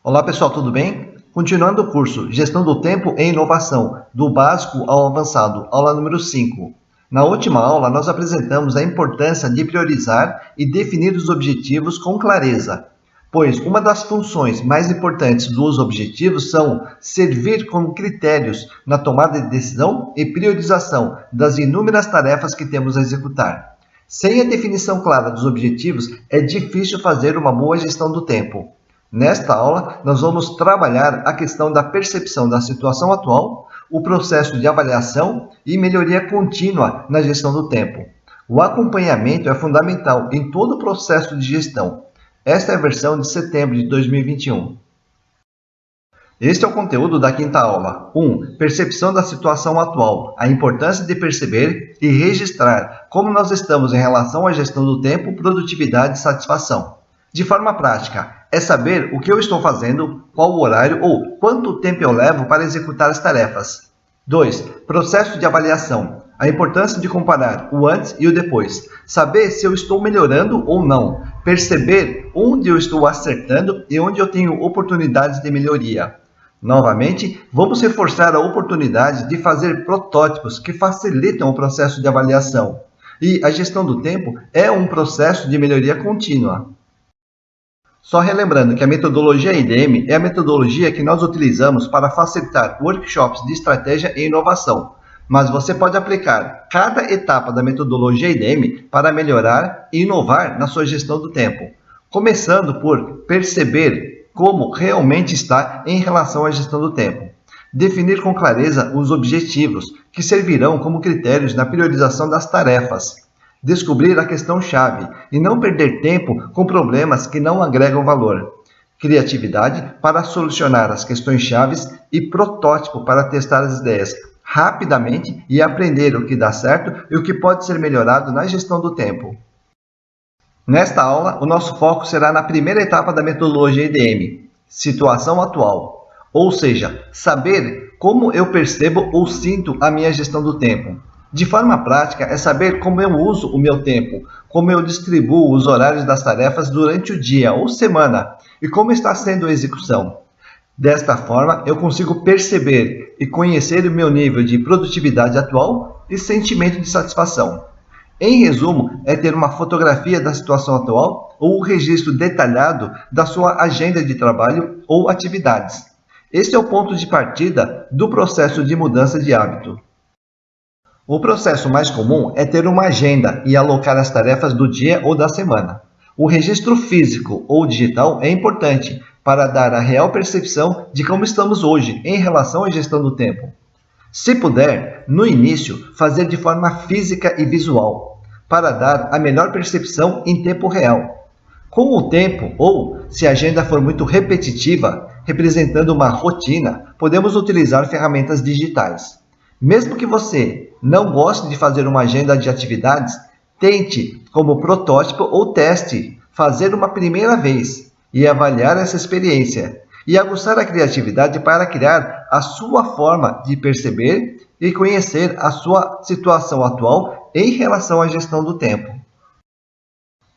Olá pessoal, tudo bem? Continuando o curso Gestão do Tempo e Inovação, do básico ao avançado, aula número 5. Na última aula, nós apresentamos a importância de priorizar e definir os objetivos com clareza, pois uma das funções mais importantes dos objetivos são servir como critérios na tomada de decisão e priorização das inúmeras tarefas que temos a executar. Sem a definição clara dos objetivos, é difícil fazer uma boa gestão do tempo. Nesta aula, nós vamos trabalhar a questão da percepção da situação atual, o processo de avaliação e melhoria contínua na gestão do tempo. O acompanhamento é fundamental em todo o processo de gestão. Esta é a versão de setembro de 2021. Este é o conteúdo da quinta aula. 1. Percepção da situação atual. A importância de perceber e registrar como nós estamos em relação à gestão do tempo, produtividade e satisfação. De forma prática, é saber o que eu estou fazendo, qual o horário ou quanto tempo eu levo para executar as tarefas. 2. Processo de avaliação. A importância de comparar o antes e o depois. Saber se eu estou melhorando ou não. Perceber onde eu estou acertando e onde eu tenho oportunidades de melhoria. Novamente, vamos reforçar a oportunidade de fazer protótipos que facilitam o processo de avaliação. E a gestão do tempo é um processo de melhoria contínua. Só relembrando que a metodologia IDM é a metodologia que nós utilizamos para facilitar workshops de estratégia e inovação, mas você pode aplicar cada etapa da metodologia IDM para melhorar e inovar na sua gestão do tempo, começando por perceber como realmente está em relação à gestão do tempo. Definir com clareza os objetivos, que servirão como critérios na priorização das tarefas. Descobrir a questão-chave e não perder tempo com problemas que não agregam valor. Criatividade para solucionar as questões-chaves e protótipo para testar as ideias rapidamente e aprender o que dá certo e o que pode ser melhorado na gestão do tempo. Nesta aula, o nosso foco será na primeira etapa da metodologia IDM, situação atual, ou seja, saber como eu percebo ou sinto a minha gestão do tempo. De forma prática, é saber como eu uso o meu tempo, como eu distribuo os horários das tarefas durante o dia ou semana e como está sendo a execução. Desta forma, eu consigo perceber e conhecer o meu nível de produtividade atual e sentimento de satisfação. Em resumo, é ter uma fotografia da situação atual ou o registro detalhado da sua agenda de trabalho ou atividades. Este é o ponto de partida do processo de mudança de hábito. O processo mais comum é ter uma agenda e alocar as tarefas do dia ou da semana. O registro físico ou digital é importante para dar a real percepção de como estamos hoje em relação à gestão do tempo. Se puder, no início, fazer de forma física e visual, para dar a melhor percepção em tempo real. Com o tempo, ou se a agenda for muito repetitiva, representando uma rotina, podemos utilizar ferramentas digitais. Mesmo que você não goste de fazer uma agenda de atividades, tente, como protótipo ou teste, fazer uma primeira vez e avaliar essa experiência e aguçar a criatividade para criar a sua forma de perceber e conhecer a sua situação atual em relação à gestão do tempo.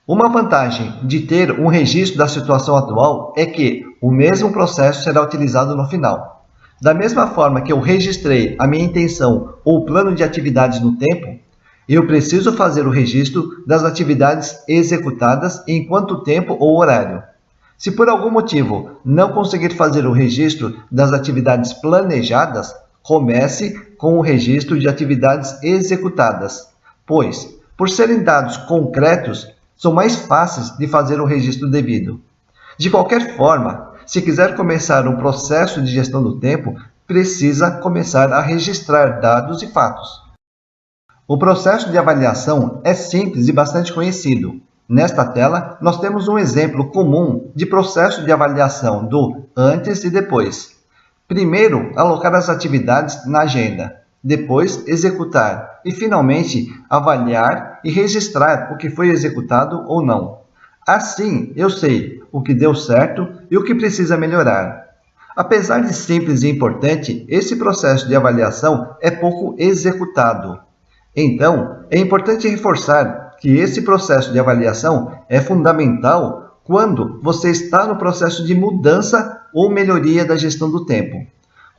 Uma vantagem de ter um registro da situação atual é que o mesmo processo será utilizado no final. Da mesma forma que eu registrei a minha intenção ou plano de atividades no tempo, eu preciso fazer o registro das atividades executadas em quanto tempo ou horário. Se por algum motivo não conseguir fazer o registro das atividades planejadas, comece com o registro de atividades executadas, pois, por serem dados concretos, são mais fáceis de fazer o registro devido. De qualquer forma, se quiser começar um processo de gestão do tempo, precisa começar a registrar dados e fatos. O processo de avaliação é simples e bastante conhecido. Nesta tela, nós temos um exemplo comum de processo de avaliação do antes e depois. Primeiro, alocar as atividades na agenda. Depois, executar. E, finalmente, avaliar e registrar o que foi executado ou não. Assim, eu sei o que deu certo e o que precisa melhorar. Apesar de simples e importante, esse processo de avaliação é pouco executado. Então, é importante reforçar que esse processo de avaliação é fundamental quando você está no processo de mudança ou melhoria da gestão do tempo.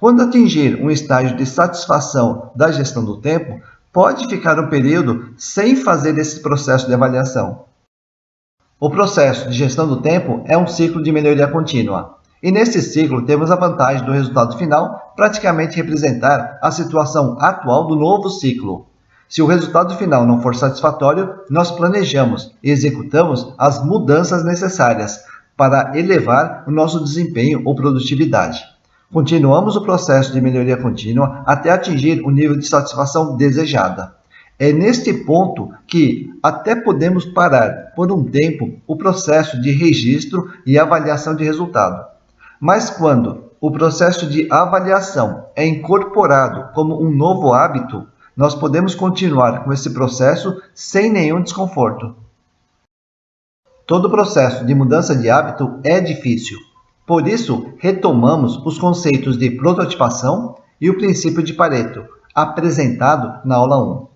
Quando atingir um estágio de satisfação da gestão do tempo, pode ficar um período sem fazer esse processo de avaliação. O processo de gestão do tempo é um ciclo de melhoria contínua. E nesse ciclo temos a vantagem do resultado final praticamente representar a situação atual do novo ciclo. Se o resultado final não for satisfatório, nós planejamos e executamos as mudanças necessárias para elevar o nosso desempenho ou produtividade. Continuamos o processo de melhoria contínua até atingir o nível de satisfação desejada. É neste ponto que até podemos parar por um tempo o processo de registro e avaliação de resultado. Mas quando o processo de avaliação é incorporado como um novo hábito, nós podemos continuar com esse processo sem nenhum desconforto. Todo processo de mudança de hábito é difícil. Por isso, retomamos os conceitos de prototipação e o princípio de Pareto, apresentado na aula 1.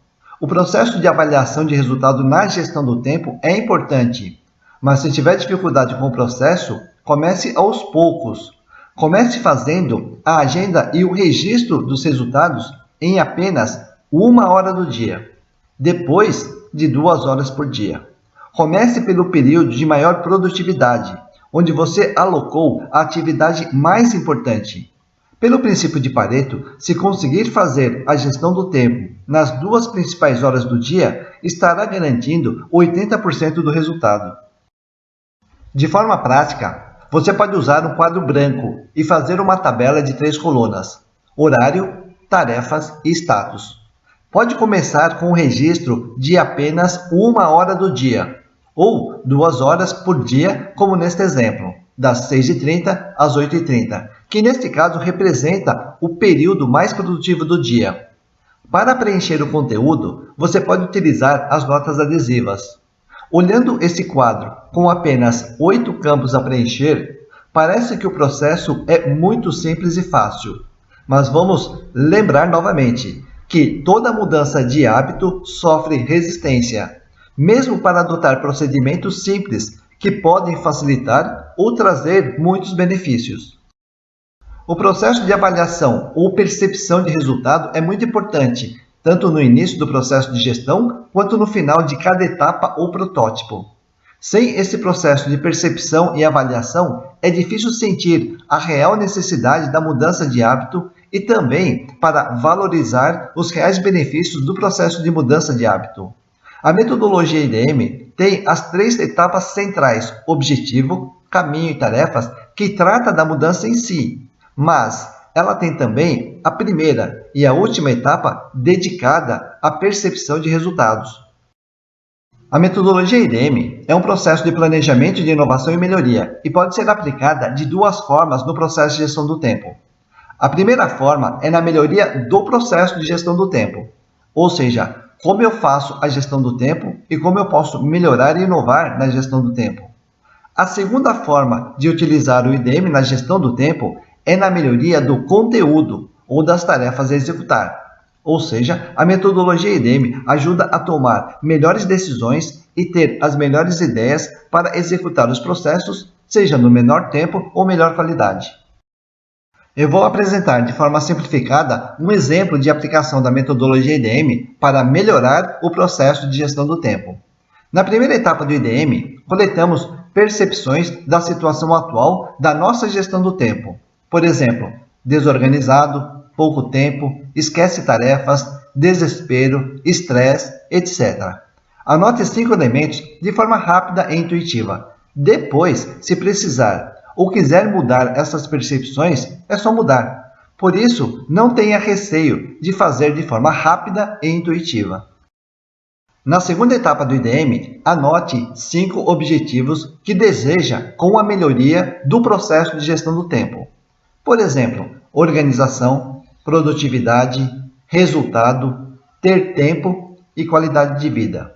O processo de avaliação de resultado na gestão do tempo é importante, mas se tiver dificuldade com o processo, comece aos poucos. Comece fazendo a agenda e o registro dos resultados em apenas 1 hora do dia, depois de 2 horas por dia. Comece pelo período de maior produtividade, onde você alocou a atividade mais importante. Pelo princípio de Pareto, se conseguir fazer a gestão do tempo nas 2 principais horas do dia, estará garantindo 80% do resultado. De forma prática, você pode usar um quadro branco e fazer uma tabela de 3 colunas: horário, tarefas e status. Pode começar com o registro de apenas 1 hora do dia, ou 2 horas por dia, como neste exemplo, das 6h30 às 8h30, que neste caso representa o período mais produtivo do dia. Para preencher o conteúdo, você pode utilizar as notas adesivas. Olhando esse quadro com apenas 8 campos a preencher, parece que o processo é muito simples e fácil. Mas vamos lembrar novamente que toda mudança de hábito sofre resistência, mesmo para adotar procedimentos simples que podem facilitar ou trazer muitos benefícios. O processo de avaliação ou percepção de resultado é muito importante, tanto no início do processo de gestão, quanto no final de cada etapa ou protótipo. Sem esse processo de percepção e avaliação, é difícil sentir a real necessidade da mudança de hábito e também para valorizar os reais benefícios do processo de mudança de hábito. A metodologia IDM tem as 3 etapas centrais: objetivo, caminho e tarefas, que trata da mudança em si, mas ela tem também a primeira e a última etapa dedicada à percepção de resultados. A metodologia IDM é um processo de planejamento de inovação e melhoria e pode ser aplicada de 2 formas no processo de gestão do tempo. A primeira forma é na melhoria do processo de gestão do tempo, ou seja, como eu faço a gestão do tempo e como eu posso melhorar e inovar na gestão do tempo. A segunda forma de utilizar o IDM na gestão do tempo é na melhoria do conteúdo ou das tarefas a executar. Ou seja, a metodologia IDM ajuda a tomar melhores decisões e ter as melhores ideias para executar os processos, seja no menor tempo ou melhor qualidade. Eu vou apresentar de forma simplificada um exemplo de aplicação da metodologia IDM para melhorar o processo de gestão do tempo. Na primeira etapa do IDM, coletamos percepções da situação atual da nossa gestão do tempo. Por exemplo, desorganizado, pouco tempo, esquece tarefas, desespero, estresse, etc. Anote 5 elementos de forma rápida e intuitiva. Depois, se precisar ou quiser mudar essas percepções, é só mudar. Por isso, não tenha receio de fazer de forma rápida e intuitiva. Na segunda etapa do IDM, anote 5 objetivos que deseja com a melhoria do processo de gestão do tempo. Por exemplo, organização, produtividade, resultado, ter tempo e qualidade de vida.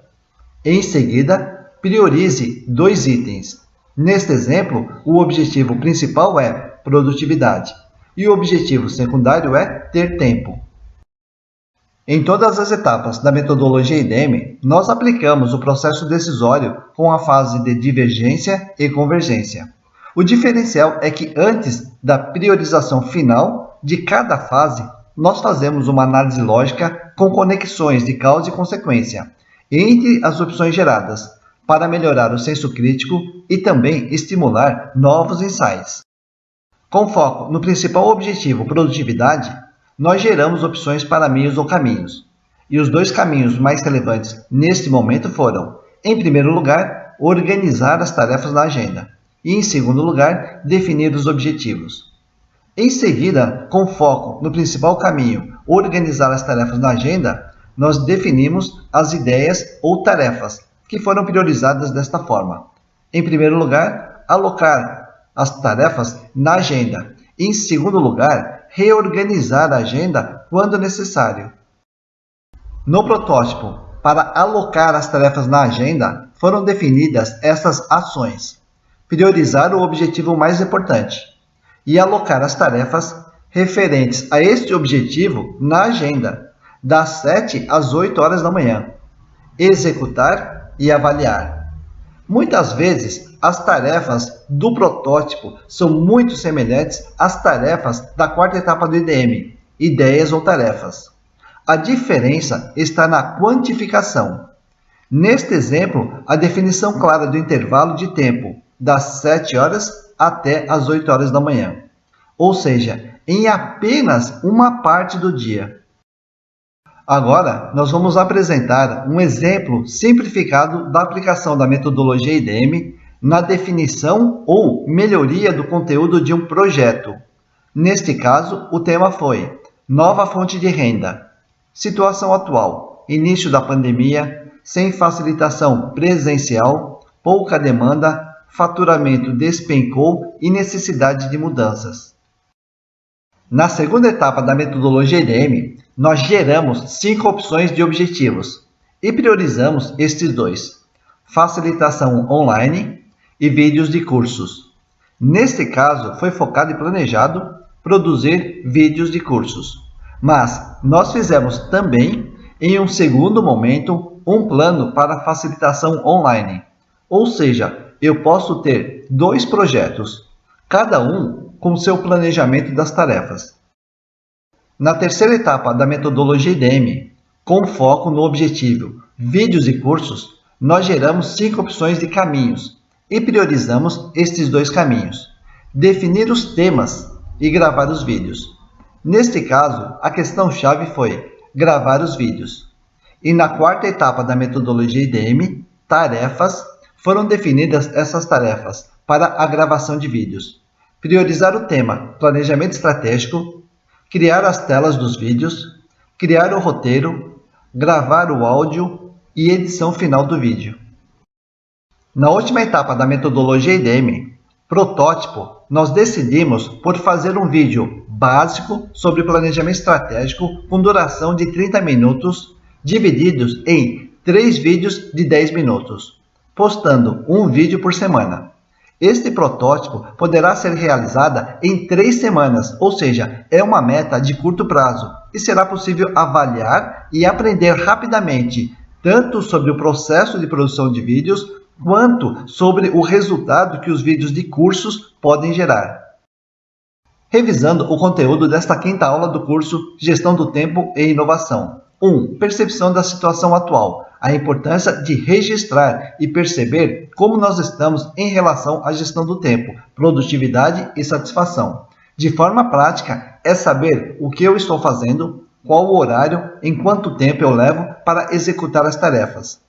Em seguida, priorize 2 itens. Neste exemplo, o objetivo principal é produtividade e o objetivo secundário é ter tempo. Em todas as etapas da metodologia IDEM, nós aplicamos o processo decisório com a fase de divergência e convergência. O diferencial é que antes da priorização final de cada fase, nós fazemos uma análise lógica com conexões de causa e consequência entre as opções geradas, para melhorar o senso crítico e também estimular novos insights. Com foco no principal objetivo, produtividade, nós geramos opções para meios ou caminhos. E os dois caminhos mais relevantes neste momento foram, em primeiro lugar, organizar as tarefas na agenda e, em segundo lugar, definir os objetivos. Em seguida, com foco no principal caminho, organizar as tarefas na agenda, nós definimos as ideias ou tarefas que foram priorizadas desta forma. Em primeiro lugar, alocar as tarefas na agenda. Em segundo lugar, reorganizar a agenda quando necessário. No protótipo, para alocar as tarefas na agenda, foram definidas essas ações: priorizar o objetivo mais importante e alocar as tarefas referentes a este objetivo na agenda, das 7 às 8 horas da manhã. Executar e avaliar. Muitas vezes, as tarefas do protótipo são muito semelhantes às tarefas da quarta etapa do IDM, ideias ou tarefas. A diferença está na quantificação. Neste exemplo, a definição clara do intervalo de tempo, das 7 horas até as 8 horas da manhã, ou seja, em apenas uma parte do dia. Agora, nós vamos apresentar um exemplo simplificado da aplicação da metodologia IDEM na definição ou melhoria do conteúdo de um projeto. Neste caso, o tema foi Nova fonte de renda. Situação atual: início da pandemia, sem facilitação presencial, pouca demanda, faturamento despencou e necessidade de mudanças. Na segunda etapa da metodologia IDEM, nós geramos 5 opções de objetivos e priorizamos estes dois: facilitação online e vídeos de cursos. Neste caso, foi focado e planejado produzir vídeos de cursos, mas nós fizemos também, em um segundo momento, um plano para facilitação online. Ou seja, eu posso ter 2 projetos, cada um com seu planejamento das tarefas. Na terceira etapa da metodologia IDEM, com foco no objetivo vídeos e cursos, nós geramos 5 opções de caminhos e priorizamos estes 2 caminhos: definir os temas e gravar os vídeos. Neste caso, a questão-chave foi gravar os vídeos. E na quarta etapa da metodologia IDEM, tarefas, foram definidas essas tarefas para a gravação de vídeos. Priorizar o tema planejamento estratégico, criar as telas dos vídeos, criar o roteiro, gravar o áudio e edição final do vídeo. Na última etapa da metodologia IDEM, protótipo, nós decidimos por fazer um vídeo básico sobre planejamento estratégico com duração de 30 minutos, divididos em 3 vídeos de 10 minutos, postando um vídeo por semana. Este protótipo poderá ser realizado em 3 semanas, ou seja, é uma meta de curto prazo e será possível avaliar e aprender rapidamente, tanto sobre o processo de produção de vídeos, quanto sobre o resultado que os vídeos de cursos podem gerar. Revisando o conteúdo desta quinta aula do curso Gestão do Tempo e Inovação. 1. Percepção da situação atual. A importância de registrar e perceber como nós estamos em relação à gestão do tempo, produtividade e satisfação. De forma prática, é saber o que eu estou fazendo, qual o horário, em quanto tempo eu levo para executar as tarefas.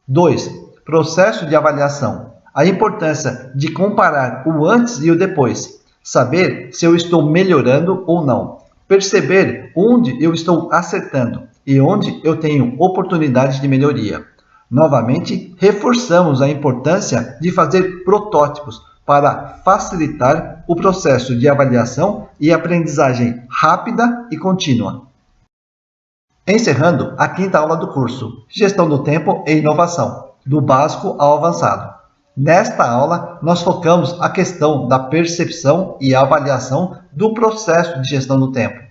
2. Processo de avaliação. A importância de comparar o antes e o depois. Saber se eu estou melhorando ou não. Perceber onde eu estou acertando e onde eu tenho oportunidades de melhoria. Novamente, reforçamos a importância de fazer protótipos para facilitar o processo de avaliação e aprendizagem rápida e contínua. Encerrando a quinta aula do curso Gestão do Tempo e Inovação, do básico ao avançado. Nesta aula, nós focamos a questão da percepção e avaliação do processo de gestão do tempo.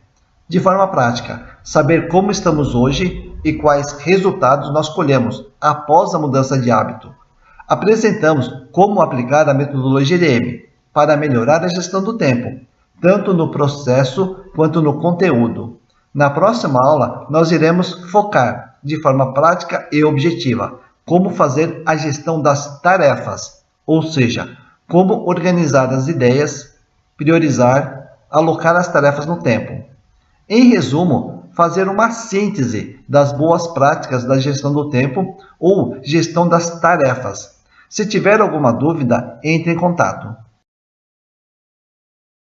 De forma prática, saber como estamos hoje e quais resultados nós colhemos após a mudança de hábito. Apresentamos como aplicar a metodologia EDM para melhorar a gestão do tempo, tanto no processo quanto no conteúdo. Na próxima aula, nós iremos focar de forma prática e objetiva como fazer a gestão das tarefas, ou seja, como organizar as ideias, priorizar, alocar as tarefas no tempo. Em resumo, fazer uma síntese das boas práticas da gestão do tempo ou gestão das tarefas. Se tiver alguma dúvida, entre em contato.